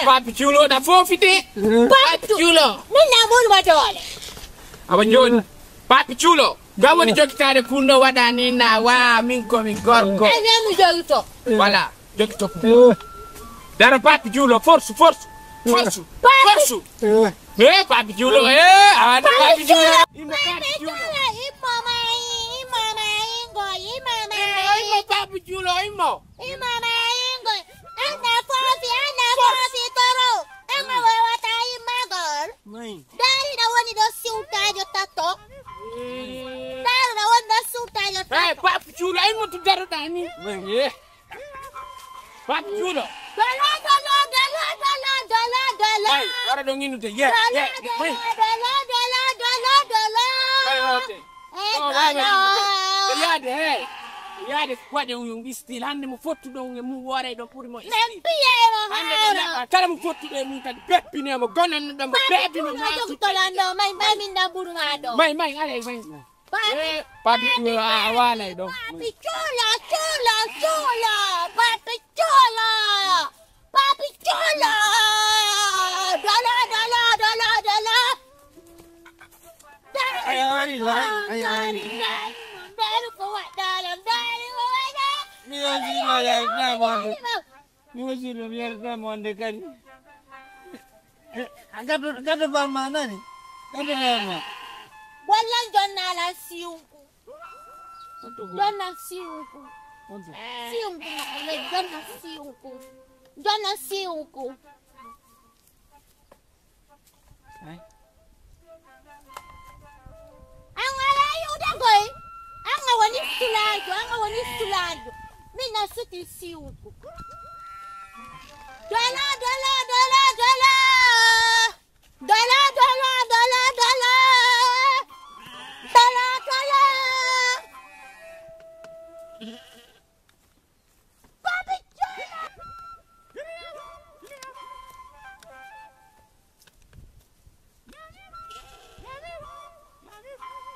papi chulo da fofi de. Papi chulo. Min na bulu batole. Aba joni. Papi chulo. Gawoni jokitade kundo wadani na wa min ko min gorko. Ay nenu jogito. Voilà, jokito. Dara papi chulo force. Papi chulo. Ada papi chulo. Ima papi chulo. Papi chulo imo. Ana fofi toro. Ana wawata imagol. Dari da woni do siuta jo tato. Dari da woni do siuta jo tato. Papi chulo imo tu daro dani. Papi chulo. Dala. Hey, ora dong ini tuh. Ya. Dala. Ya de kwa de un bisti lande mo fotu do mu wore do pour mo isti. Nempiero. Kala mo fotu de mu tan peppi ne mo gonen do mo peppi mo ma Yo tolando mai minda burungado. Mai ale mai. Papi chulo awala do. Papi chulo. Papi chulo. Dala. Ay. Dari ko wa dalam. Mira biar monde kan. Kada ba mana ni? Kada na. Walang jonna la siungku. Jonna siungku. Jonna siungku. Ay. Ang alayo da goy. Ang awani sulado. Mina suti siungku. Dala. Papi chulo.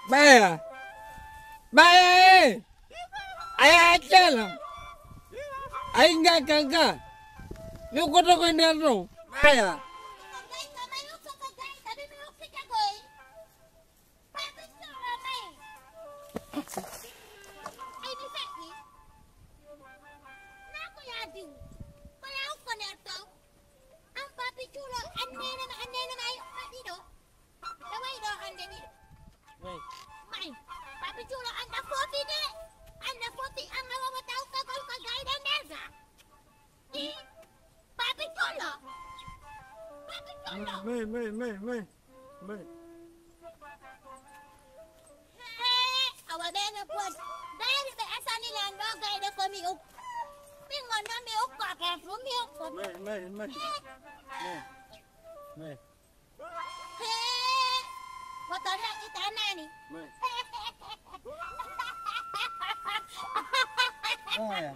Baya. Ay chala. Ay enggak. Yo koto ko ndero. Baya. Papi chulo anda fofi de. Anda fofi ang awa tau ka kau ka gaida neza. Papi chulo. Mai. Awa bena pod. Dari be asani la no gaida ko mi up. Mi ngono mi up ka ka mi up. Mai. Watona kita nani? Baya.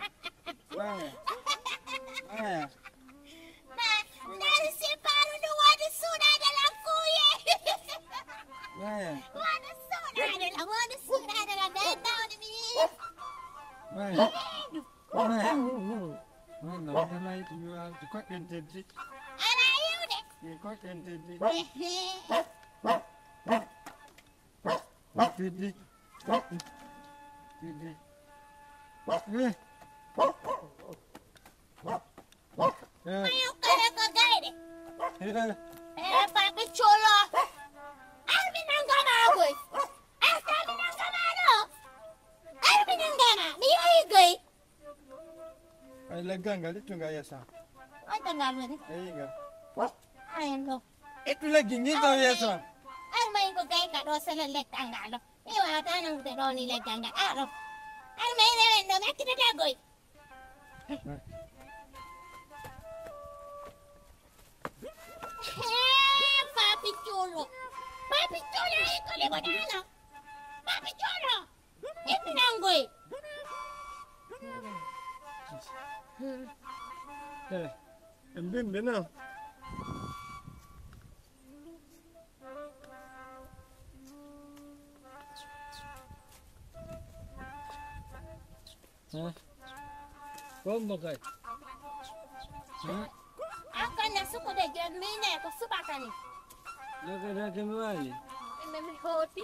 Dari separuh dua di sudah dalam kuye. Baya. Wada sudah dalam data ni. Baya. Mana itu kuat entity. Ana yun eh. Kuat entity. Ayo kena ke gaide. Papi chulo. Alvin ang gana boy. Alvin ang gana no. Alvin ang gana. Niyo igay. Ay lagang galit yung gaya sa. Ay tanggal mo ni. Ay no. Ito lagi nito ya sa. Ay may ko gay ka do sa lalek tanggal. Iwa ta nang de do ni lalek tanggal. Aro. Ay may na makita dagoy. Papi chulo. Papi chulo ito libo na. Papi chulo. Ito nanggoy. Em biết nào. Hả? Có một cái. Hả? Akan na suko de gemine ko subakani. Lakada kemwali. Mimi hoti.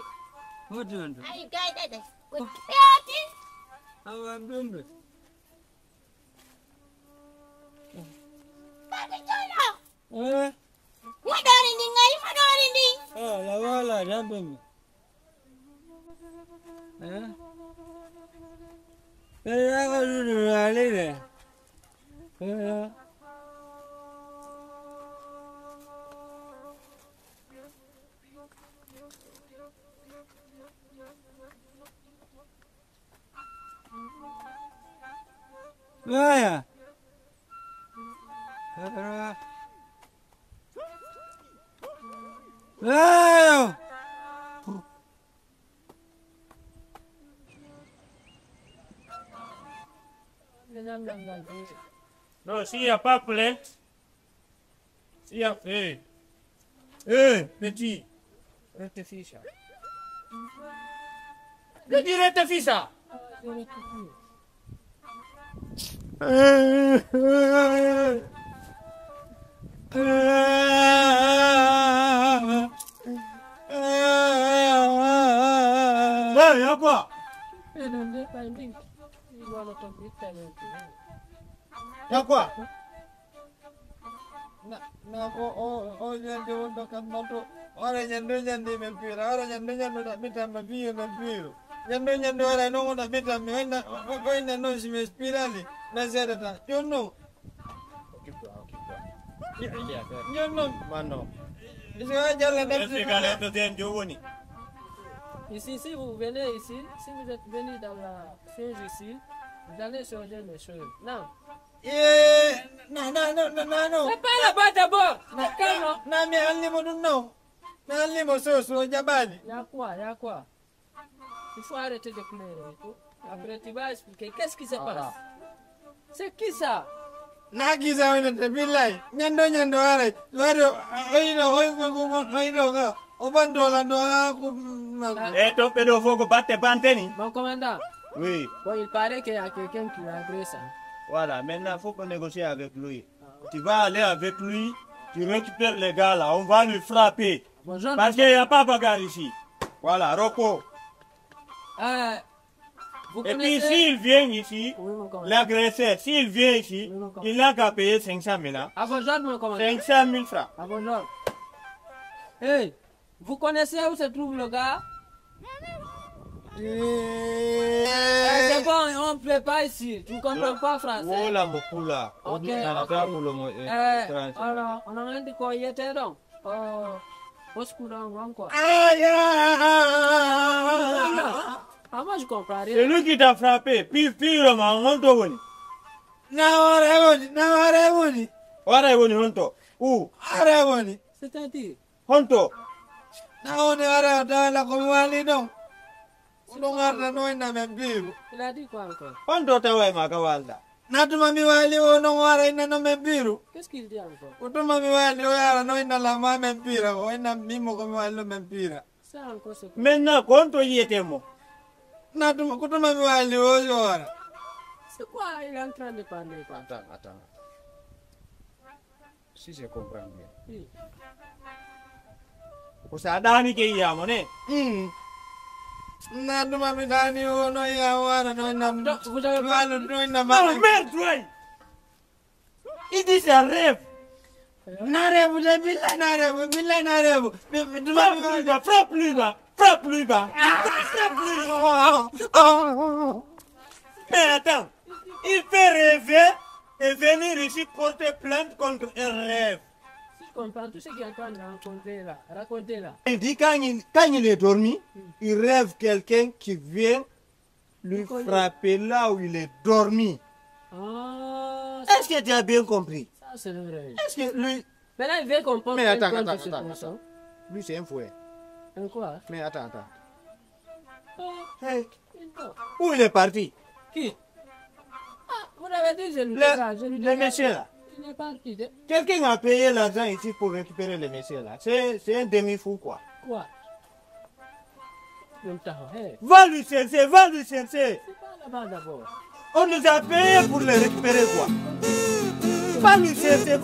Hotondo. Ai guide. Hoti. Awa mbembe. Papi chulo. Eh? Madori ni. La wala dambembe. Kaya ka dulu alile. Kaya. Maya. Maya. Non, s'il n'y a pas plainte, s'il y a... petit. Rectifie ça. Je dis rectifie ça. Il y a quoi? Ya quoi? Na ko nyande wondo kam noto ora nyande mempira ora nyande da mitama biyo mempiro nyande ora no da mitama wena no si mespirali na zerata yono yono mano isa jalla da Ici, si vous venez ici, si vous êtes venu dans la finge ici, vous allez changer les choses. Non. No. C'est pas là-bas d'abord. D'accord, non? Mais allez-moi non. Mais allez-moi sur Jabali. Y'a quoi? Il faut arrêter de pleurer. Après, tu vas expliquer. Qu'est-ce qui se passe? C'est qui ça? Nagiza wena tabilai. Nyando are. Oino. Obandola Ton pédophile batte panteni. Mon commandant. Oui. Bon, il paraît qu'il y a quelqu'un qui a agressé ça. Voilà, maintenant il faut qu'on négocie avec lui. Tu vas aller avec lui, tu récupères les gars là, on va lui frapper. Bonjour. Parce qu'il n'y a pas bagarre ici. Voilà, Rocco. Et puis s'il vient ici, l'agresseur, s'il vient ici, il n'a qu'à payer 500 000 hein. À bonjour, mon commandant. 500 000 francs. À bonjour. Hey, vous connaissez où se trouve le gars? C'est bon, on ne plaît pas ici. Tu ne comprends pas français. Oh là, beaucoup là. Ok. Alors, on a dit quoi? Il était donc. Au secours, quoi. Ah, moi, je comprends rien. C'est lui qui t'a frappé. Puis, on t'a vu. Honto. Où? C'est-à-dire? Honto. Il a dit quoi encore? Honto tawe makawalda. Natuma miwali ono wara ina no membiru. Qu'est-ce qu'il dit encore? Utuma miwali oyara no ina la ma mempira o ina mimo ko miwali no mempira. Ça encore c'est quoi? Maintenant, Honto y était mort. Natuma kutuma miwali oyara. C'est quoi? Il est en train de parler quoi? Attends. Si je comprends bien. Oui. Usadani ke yamone. Natuma midani ono ya wara no ina Vous avez pas... miwali no ina ma. Oh merde, toi! Il dit c'est un rêve. Narebu de billahi narebu. Frappe-lui bas. Mais attends, il fait rêver et venir ici porter plainte contre un rêve. Si je comprends tout ce qu'il est en train de raconter là. Il dit quand il est dormi, il rêve quelqu'un qui vient lui frapper là où il est dormi. Ah, Est-ce que tu as bien compris? ça c'est vrai. Est-ce que lui... Maintenant il veut qu'on porte Mais plainte attends. contre ce poisson. Lui c'est un fouet. Un quoi? Mais attends. Hey, Non. où il est parti? Qui? Ah, vous l'avez dit, je lui dis Le monsieur là. Il est parti. Quelqu'un a payé l'argent ici pour récupérer le monsieur là. C'est un demi-fou quoi. Quoi? Hey. Va lui chercher. C'est pas là-bas d'abord. On nous a payé pour le récupérer quoi. Va lui chercher.